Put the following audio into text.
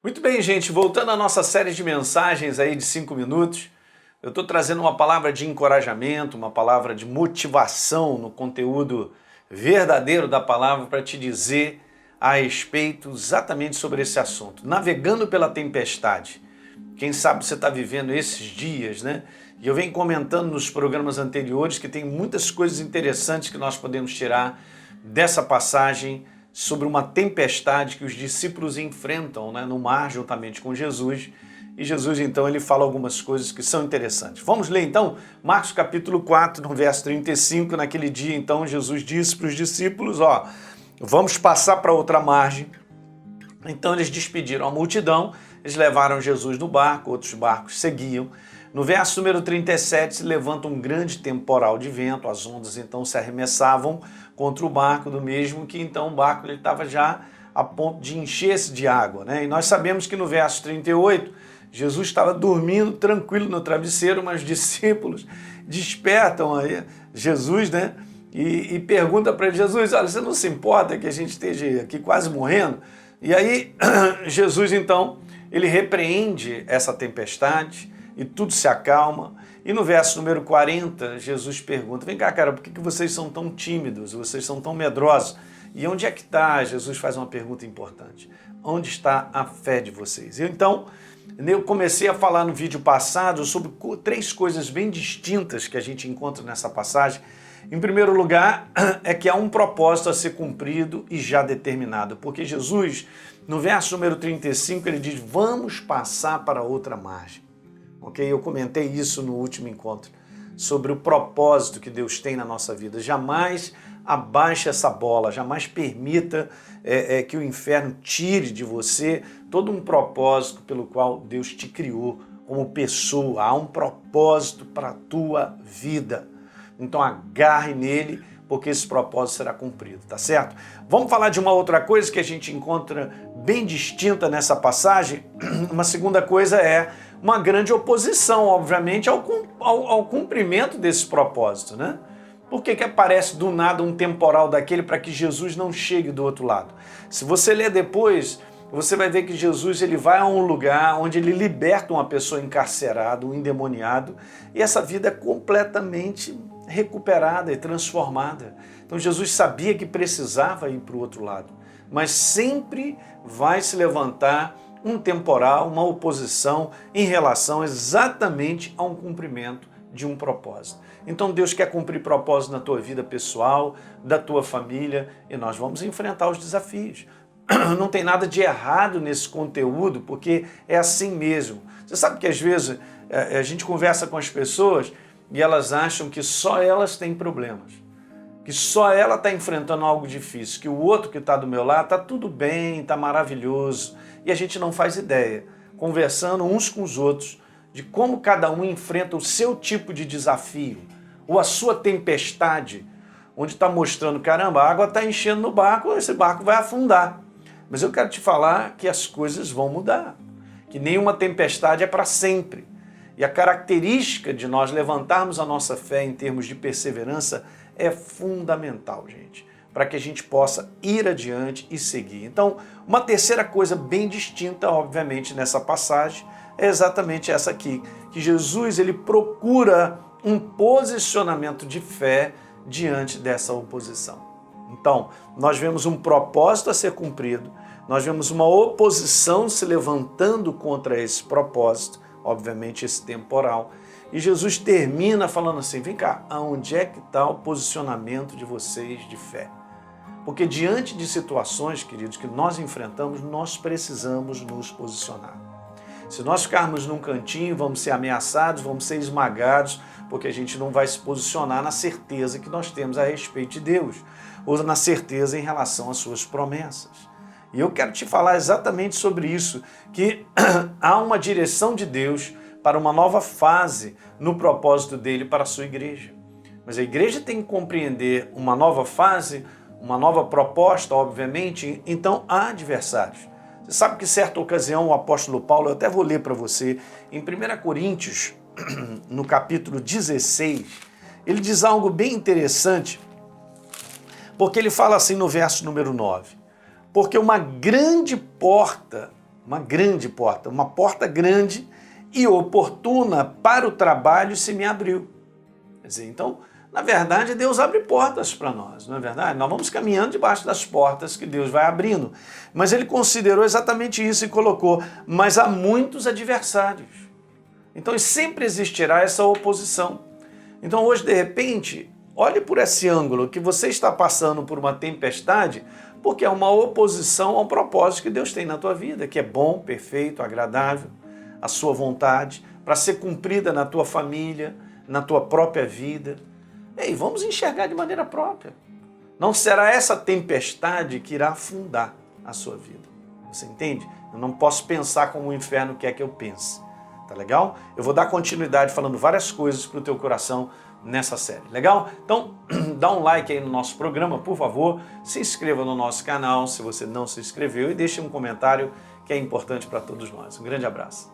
Muito bem, gente, voltando à nossa série de mensagens aí de 5 minutos, eu estou trazendo uma palavra de encorajamento, uma palavra de motivação no conteúdo verdadeiro da palavra para te dizer a respeito exatamente sobre esse assunto. Navegando pela tempestade. Quem sabe você está vivendo esses dias, né? E eu venho comentando nos programas anteriores que tem muitas coisas interessantes que nós podemos tirar dessa passagem sobre uma tempestade que os discípulos enfrentam, né, no mar juntamente com Jesus. E Jesus, então, ele fala algumas coisas que são interessantes. Vamos ler, então, Marcos capítulo 4, no verso 35. Naquele dia, então, Jesus disse para os discípulos, vamos passar para outra margem. Então, eles despediram a multidão, eles levaram Jesus no barco, outros barcos seguiam. No verso número 37, se levanta um grande temporal de vento, as ondas, então, se arremessavam contra o barco, do mesmo que, então, o barco estava já a ponto de encher-se de água, né? E nós sabemos que no verso 38, Jesus estava dormindo tranquilo no travesseiro, mas os discípulos despertam aí Jesus, né? E pergunta para ele, Jesus, olha, você não se importa que a gente esteja aqui quase morrendo? E aí Jesus, então, ele repreende essa tempestade e tudo se acalma. E no verso número 40, Jesus pergunta, vem cá, cara, por que vocês são tão tímidos, vocês são tão medrosos? E onde é que está? Jesus faz uma pergunta importante. Onde está a fé de vocês? Então, eu comecei a falar no vídeo passado sobre 3 coisas bem distintas que a gente encontra nessa passagem. Em primeiro lugar, é que há um propósito a ser cumprido e já determinado, porque Jesus, no verso número 35, ele diz, vamos passar para outra margem. Ok? Eu comentei isso no último encontro, sobre o propósito que Deus tem na nossa vida. Jamais abaixe essa bola, jamais permita que o inferno tire de você todo um propósito pelo qual Deus te criou como pessoa. Há um propósito para a tua vida. Então agarre nele, porque esse propósito será cumprido, tá certo? Vamos falar de uma outra coisa que a gente encontra bem distinta nessa passagem. Uma segunda coisa é uma grande oposição, obviamente, ao cumprimento desse propósito, né? Por que aparece do nada um temporal daquele para que Jesus não chegue do outro lado? Se você ler depois, você vai ver que Jesus ele vai a um lugar onde ele liberta uma pessoa encarcerada, um endemoniado, e essa vida é completamente recuperada e transformada. Então Jesus sabia que precisava ir para o outro lado, mas sempre vai se levantar um temporal, uma oposição em relação exatamente a um cumprimento de um propósito. Então Deus quer cumprir propósito na tua vida pessoal, da tua família, e nós vamos enfrentar os desafios. Não tem nada de errado nesse conteúdo, porque é assim mesmo. Você sabe que às vezes a gente conversa com as pessoas e elas acham que só elas têm problemas, que só ela está enfrentando algo difícil, que o outro que está do meu lado está tudo bem, está maravilhoso, e a gente não faz ideia, conversando uns com os outros, de como cada um enfrenta o seu tipo de desafio, ou a sua tempestade, onde está mostrando, caramba, a água está enchendo no barco, esse barco vai afundar. Mas eu quero te falar que as coisas vão mudar, que nenhuma tempestade é para sempre. E a característica de nós levantarmos a nossa fé em termos de perseverança é fundamental, gente, para que a gente possa ir adiante e seguir. Então, uma terceira coisa bem distinta, obviamente, nessa passagem, é exatamente essa aqui, que Jesus ele procura um posicionamento de fé diante dessa oposição. Então, nós vemos um propósito a ser cumprido, nós vemos uma oposição se levantando contra esse propósito, obviamente esse temporal, e Jesus termina falando assim, vem cá, aonde é que está o posicionamento de vocês de fé? Porque diante de situações, queridos, que nós enfrentamos, nós precisamos nos posicionar. Se nós ficarmos num cantinho, vamos ser ameaçados, vamos ser esmagados, porque a gente não vai se posicionar na certeza que nós temos a respeito de Deus, ou na certeza em relação às suas promessas. E eu quero te falar exatamente sobre isso, que há uma direção de Deus para uma nova fase no propósito dele para a sua igreja. Mas a igreja tem que compreender uma nova fase, uma nova proposta, obviamente, então há adversários. Você sabe que certa ocasião o apóstolo Paulo, eu até vou ler para você, em 1 Coríntios, no capítulo 16, ele diz algo bem interessante, porque ele fala assim no verso número 9, porque uma grande porta uma grande porta, uma porta grande e oportuna para o trabalho se me abriu. Quer dizer, então, na verdade, Deus abre portas para nós, não é verdade? Nós vamos caminhando debaixo das portas que Deus vai abrindo. Mas ele considerou exatamente isso e colocou, mas há muitos adversários. Então sempre existirá essa oposição. Então hoje, de repente, olhe por esse ângulo que você está passando por uma tempestade, porque é uma oposição ao propósito que Deus tem na tua vida, que é bom, perfeito, agradável, a sua vontade, para ser cumprida na tua família, na tua própria vida. Ei, vamos enxergar de maneira própria. Não será essa tempestade que irá afundar a sua vida. Você entende? Eu não posso pensar como o inferno quer que eu pense. Tá legal? Eu vou dar continuidade falando várias coisas para o teu coração nessa série. Legal? Então, dá um like aí no nosso programa, por favor. Se inscreva no nosso canal se você não se inscreveu e deixe um comentário que é importante para todos nós. Um grande abraço.